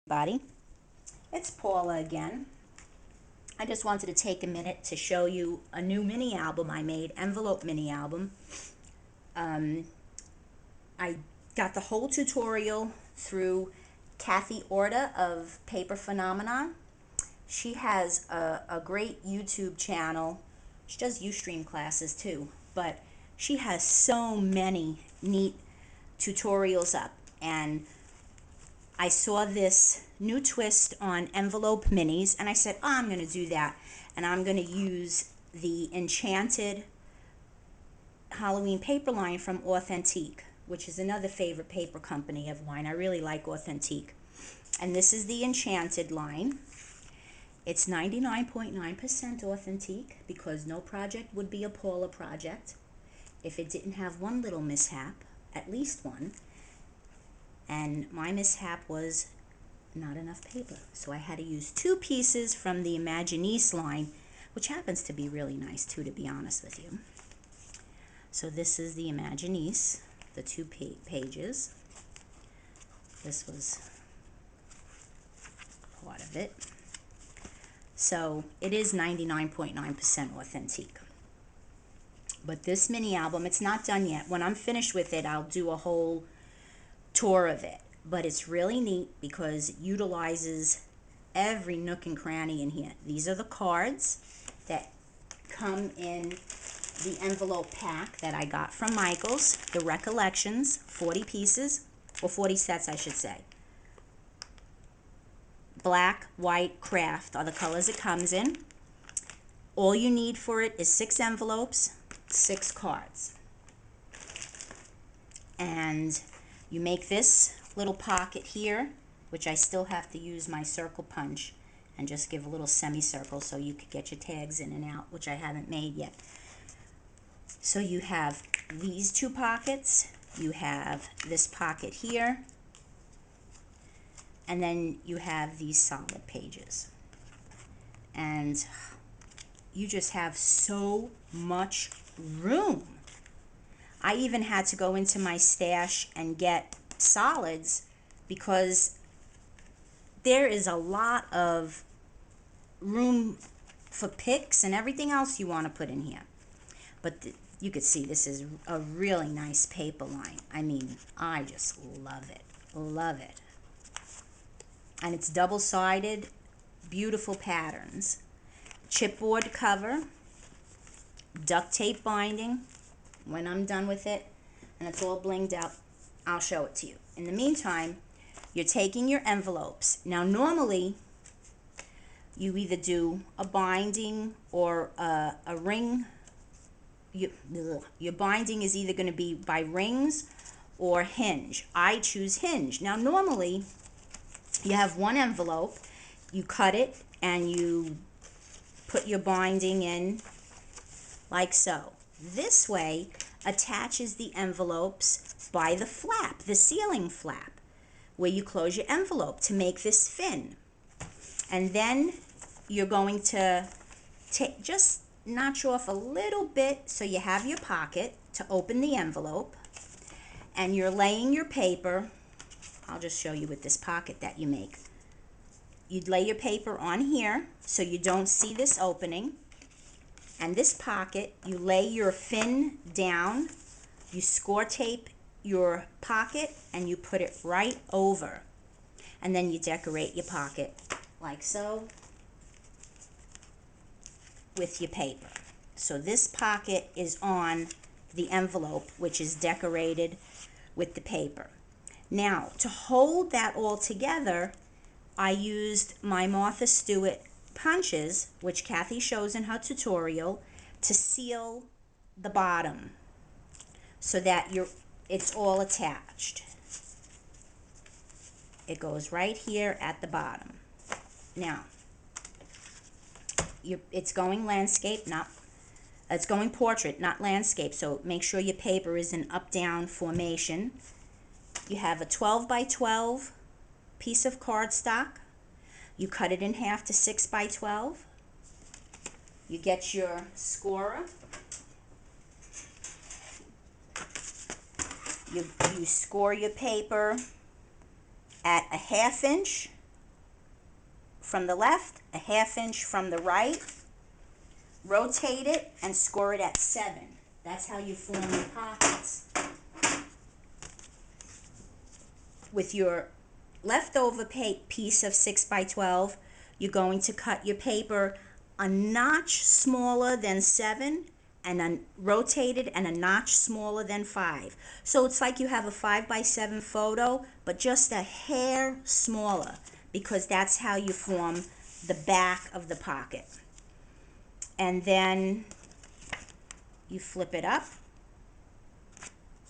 Everybody, it's Paula again. I just wanted to take a minute to show you a new mini album I made, envelope mini album. I got the whole tutorial through Kathy Orta of Paper Phenomenon. She has a great YouTube channel. She does Ustream classes too, but she has so many neat tutorials up, and I saw this new twist on envelope minis, and I said, oh, I'm going to do that. And I'm going to use the Enchanted Halloween paper line from Authentique, which is another favorite paper company of mine. I really like Authentique. And this is the Enchanted line. It's 99.9% Authentique because no project would be a Paula project if it didn't have one little mishap, at least one. And my mishap was not enough paper. So I had to use two pieces from the Imaginease line, which happens to be really nice too, to be honest with you. So this is the Imaginease, the two pages. This was part of it. So it is 99.9% Authentique. But this mini album, it's not done yet. When I'm finished with it, I'll do a whole tour of it, but it's really neat because it utilizes every nook and cranny in here. These are the cards that come in the envelope pack that I got from Michael's, the Recollections, 40 pieces, or 40 sets I should say. Black, white, craft are the colors it comes in. All you need for it is 6 envelopes, 6 cards. And you make this little pocket here, which I still have to use my circle punch and just give a little semicircle so you could get your tags in and out, which I haven't made yet. So you have these two pockets, you have this pocket here, and then you have these solid pages. And you just have so much room. I even had to go into my stash and get solids because there is a lot of room for picks and everything else you want to put in here. But you could see this is a really nice paper line. I mean, I just love it. Love it. And it's double-sided, beautiful patterns. Chipboard cover, duct tape binding. When I'm done with it and it's all blinged out, I'll show it to you. In the meantime, you're taking your envelopes. Now normally you either do a binding or a ring. Your binding is either going to be by rings or hinge. I choose hinge. Now normally you have one envelope, you cut it and you put your binding in like so. This way attaches the envelopes by the flap, the sealing flap, where you close your envelope to make this fin. And then you're going to just notch off a little bit so you have your pocket to open the envelope. And you're laying your paper. I'll just show you with this pocket that you make. You'd lay your paper on here so you don't see this opening. And this pocket, you lay your fin down, you score tape your pocket, and you put it right over. And then you decorate your pocket like so with your paper. So this pocket is on the envelope, which is decorated with the paper. Now, to hold that all together, I used my Martha Stewart punches, which Kathy shows in her tutorial, to seal the bottom so that it's all attached. It goes right here at the bottom. Now, it's going landscape, it's going portrait, not landscape, so make sure your paper is in up-down formation. You have a 12 by 12 piece of cardstock. You cut it in half to 6 by 12. You get your scorer. You score your paper at a 1/2 inch from the left, a 1/2 inch from the right. Rotate it and score it at 7. That's how you form your pockets. With your leftover piece of 6x12, you're going to cut your paper a notch smaller than 7 and rotated and a notch smaller than 5. So it's like you have a 5x7 photo, but just a hair smaller, because that's how you form the back of the pocket. And then you flip it up,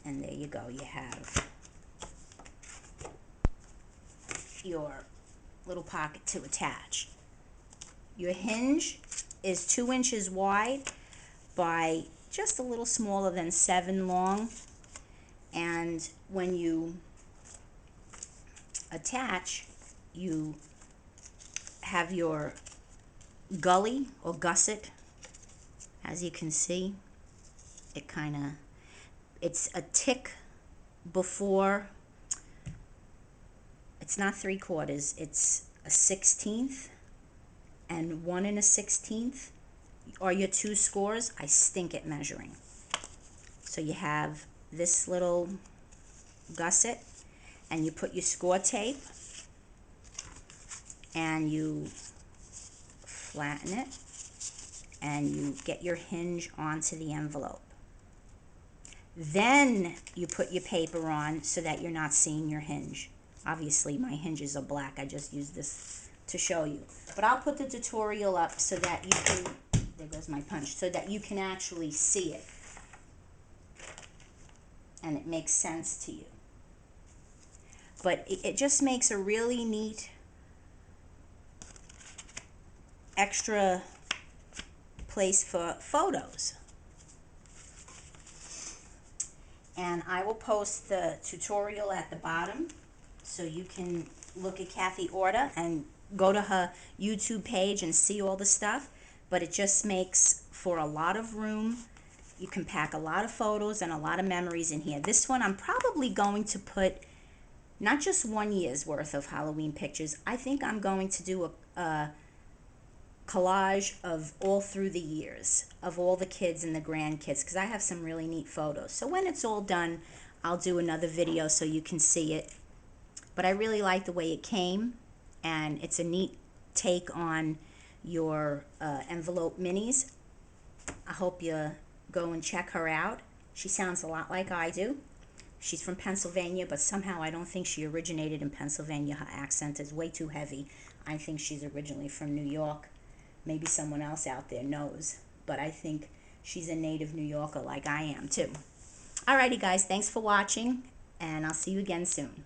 and there you go. You have your little pocket to attach. Your hinge is 2 inches wide by just a little smaller than 7 long, and when you attach, you have your gully or gusset. As you can see, it's a tick before. It's not 3/4, it's a 1/16, and 1 1/16 are your 2 scores. I stink at measuring. So you have this little gusset, and you put your score tape, and you flatten it, and you get your hinge onto the envelope. Then you put your paper on so that you're not seeing your hinge. Obviously my hinges are black. I just used this to show you. But I'll put the tutorial up so that you can, there goes my punch, so that you can actually see it and it makes sense to you. But it just makes a really neat extra place for photos. And I will post the tutorial at the bottom so you can look at Kathy Orta and go to her YouTube page and see all the stuff. But it just makes for a lot of room. You can pack a lot of photos and a lot of memories in here. This one I'm probably going to put not just 1 year's worth of Halloween pictures. I think I'm going to do a collage of all through the years of all the kids and the grandkids, because I have some really neat photos. So when it's all done, I'll do another video so you can see it. But I really like the way it came, and it's a neat take on your envelope minis. I hope you go and check her out. She sounds a lot like I do. She's from Pennsylvania, but somehow I don't think she originated in Pennsylvania. Her accent is way too heavy. I think she's originally from New York. Maybe someone else out there knows, but I think she's a native New Yorker like I am too. Alrighty guys, thanks for watching, and I'll see you again soon.